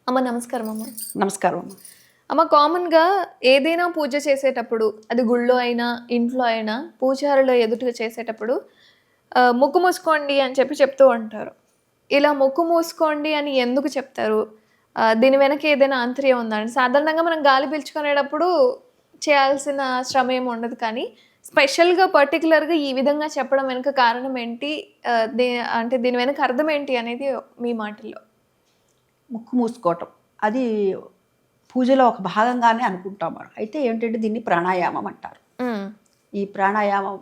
అమ్మ నమస్కారం అమ్మ. నమస్కారం అమ్మ. అమ్మ కామన్‌గా ఏదైనా పూజ చేసేటప్పుడు అది గుళ్ళో అయినా, ఇంట్లో అయినా పూజారుల ఎదుట చేసేటప్పుడు ముక్కు మూసుకోండి అని చెప్తూ ఉంటారు. ఇలా ముక్కు మూసుకోండి అని ఎందుకు చెప్తారు? దీని వెనక ఏదైనా ఆంతర్యం ఉందా అండి? సాధారణంగా మనం గాలి పీల్చుకునేటప్పుడు చేయాల్సిన శ్రమ ఏమి ఉండదు కానీ, స్పెషల్‌గా పర్టిక్యులర్‌గా ఈ విధంగా చెప్పడం వెనక కారణం ఏంటి? అంటే దీని వెనక అర్థం ఏంటి అనేది మీ మాటల్లో? ముక్కు మూసుకోవటం అది పూజలో ఒక భాగంగానే అనుకుంటాం మనం. అయితే ఏంటంటే దీన్ని ప్రాణాయామం అంటారు. ఈ ప్రాణాయామం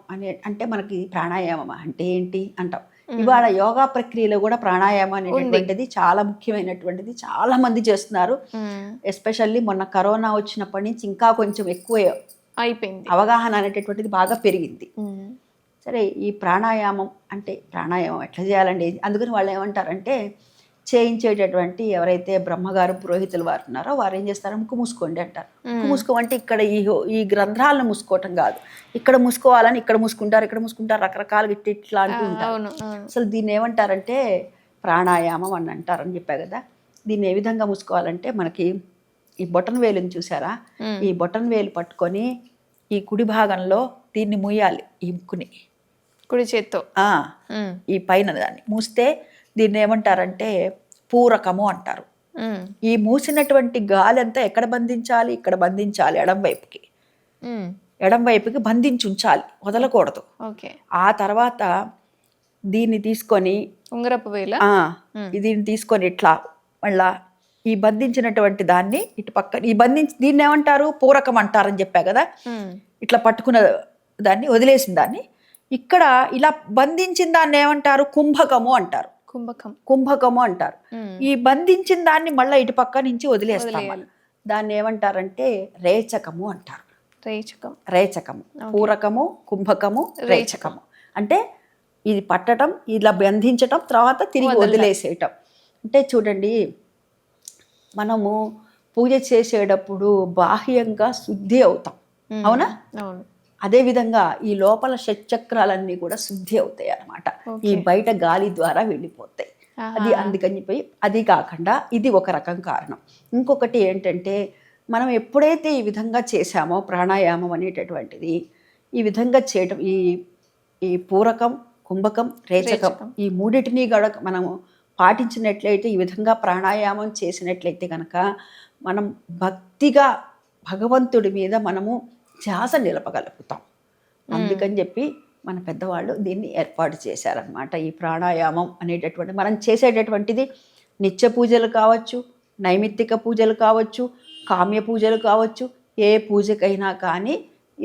అంటే మనకి ప్రాణాయామం అంటే ఏంటి అంటాం. ఇవాళ యోగా ప్రక్రియలో కూడా ప్రాణాయామం అనేటటువంటిది చాలా ముఖ్యమైనటువంటిది. చాలా మంది చేస్తున్నారు. ఎస్పెషల్లీ మొన్న కరోనా వచ్చినప్పటి నుంచి ఇంకా కొంచెం ఎక్కువ అయిపోయింది, అవగాహన అనేటటువంటిది బాగా పెరిగింది. సరే, ఈ ప్రాణాయామం అంటే ప్రాణాయామం ఎట్లా చేయాలండి? అందుకని వాళ్ళు ఏమంటారంటే, చేయించేటటువంటి ఎవరైతే బ్రహ్మగారు పురోహితులు వారు ఉన్నారో వారు ఏం చేస్తారో ముక్కు మూసుకోండి అంటారు. ముక్కు మూసుకోమంటే ఇక్కడ ఈ గ్రంథాలను మూసుకోవటం కాదు, ఇక్కడ మూసుకోవాలని ఇక్కడ మూసుకుంటారు రకరకాలుగా ఇట్లా అంటూ ఉంటారు. అసలు దీన్ని ఏమంటారంటే ప్రాణాయామం అని అంటారని చెప్పా కదా. దీన్ని ఏ విధంగా మూసుకోవాలంటే, మనకి ఈ బొటన వేలుని చూసారా, ఈ బొటన వేలు పట్టుకొని ఈ కుడి భాగంలో దీన్ని మూయాలి. ఈ ముక్కుని కుడి చేత్తో ఈ పైన దాన్ని మూస్తే దీన్ని ఏమంటారంటే పూరకము అంటారు. ఈ మూసినటువంటి గాలి అంతా ఎక్కడ బంధించాలి? ఇక్కడ బంధించాలి, ఎడం వైపుకి బంధించి ఉంచాలి, వదలకూడదు. ఆ తర్వాత దీన్ని తీసుకొని ఉంగరపు వేల దీన్ని తీసుకొని ఇట్లా మళ్ళా ఈ బంధించినటువంటి దాన్ని ఇటు పక్కన దీన్ని ఏమంటారు? పూరకం అంటారని చెప్పా కదా. ఇట్లా పట్టుకున్న దాన్ని వదిలేసిన దాన్ని ఇక్కడ ఇలా బంధించిన దాన్ని ఏమంటారు? కుంభకము అంటారు. కుంభకము అంటారు. ఈ బంధించిన దాన్ని మళ్ళీ ఇటు పక్క నుంచి వదిలేస్తాం. దాన్ని ఏమంటారంటే రేచకము అంటారు. రేచకము, పూరకము, కుంభకము, రేచకము. అంటే ఇది పట్టడం, ఇలా బంధించటం, తర్వాత తిరిగి వదిలేసేయటం. అంటే చూడండి, మనము పూజ చేసేటప్పుడు బాహ్యంగా శుద్ధి అవుతాం, అవునా? అదేవిధంగా ఈ లోపల షట్చక్రాలన్నీ కూడా శుద్ధి అవుతాయి అన్నమాట. ఈ బయట గాలి ద్వారా వెళ్ళిపోతాయి. అది అందుకని చెప్పి అది కాకుండా ఇది ఒక రకం కారణం. ఇంకొకటి ఏంటంటే, మనం ఎప్పుడైతే ఈ విధంగా చేశామో ప్రాణాయామం అనేటటువంటిది, ఈ విధంగా చేయటం, ఈ పూరకం, కుంభకం, రేచకం, ఈ మూడింటిని కూడా మనము పాటించినట్లయితే, ఈ విధంగా ప్రాణాయామం చేసినట్లయితే కనుక మనం భక్తిగా భగవంతుడి మీద మనము ధ్యాస నిలపగలుగుతాం. అందుకని చెప్పి మన పెద్దవాళ్ళు దీన్ని ఏర్పాటు చేశారనమాట. ఈ ప్రాణాయామం అనేటటువంటి మనం చేసేటటువంటిది నిత్య పూజలు కావచ్చు, నైమిత్తిక పూజలు కావచ్చు, కామ్య పూజలు కావచ్చు, ఏ పూజకైనా కానీ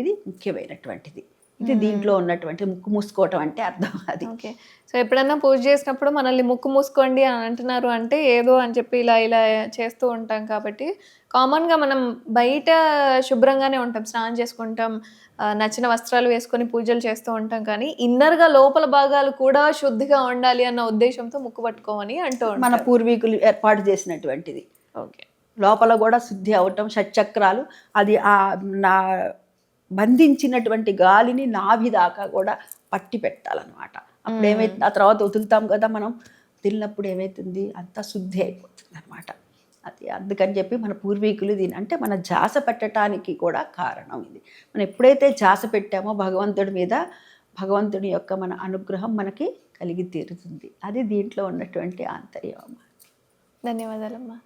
ఇది ముఖ్యమైనటువంటిది. ఇది దీంట్లో ఉన్నటువంటి ముక్కు మూసుకోవటం అంటే అర్థం అది. సో ఎప్పుడన్నా పూజ చేసినప్పుడు మనల్ని ముక్కు మూసుకోండి అని అంటున్నారు అంటే ఏదో అని చెప్పి ఇలా చేస్తూ ఉంటాం. కాబట్టి కామన్గా మనం బయట శుభ్రంగానే ఉంటాం, స్నానం చేసుకుంటాం, నచ్చిన వస్త్రాలు వేసుకొని పూజలు చేస్తూ ఉంటాం. కానీ ఇన్నర్గా లోపల భాగాలు కూడా శుద్ధిగా ఉండాలి అన్న ఉద్దేశంతో ముక్కు పట్టుకోమని అంటూ ఉంటాం. మన పూర్వీకులు ఏర్పాటు చేసినటువంటిది. లోపల కూడా శుద్ధి అవటం, షట్చక్రాలు, అది నా బంధించినటువంటి గాలిని నాభి దాకా కూడా పట్టి పెట్టాలన్నమాట. అప్పుడు ఏమైతుంది, ఆ తర్వాత వదులుతాం కదా మనం, వదిలినప్పుడు ఏమవుతుంది, అంతా శుద్ధి అయిపోతుంది అనమాట. అది అందుకని చెప్పి మన పూర్వీకులు దీని అంటే మన ధ్యాస పెట్టడానికి కూడా కారణం ఇది. మనం ఎప్పుడైతే ధ్యాస పెట్టామో భగవంతుడి మీద, భగవంతుడి యొక్క మన అనుగ్రహం మనకి కలిగి తీరుతుంది. అది దీంట్లో ఉన్నటువంటి ఆంతర్యం అమ్మ. ధన్యవాదాలమ్మా.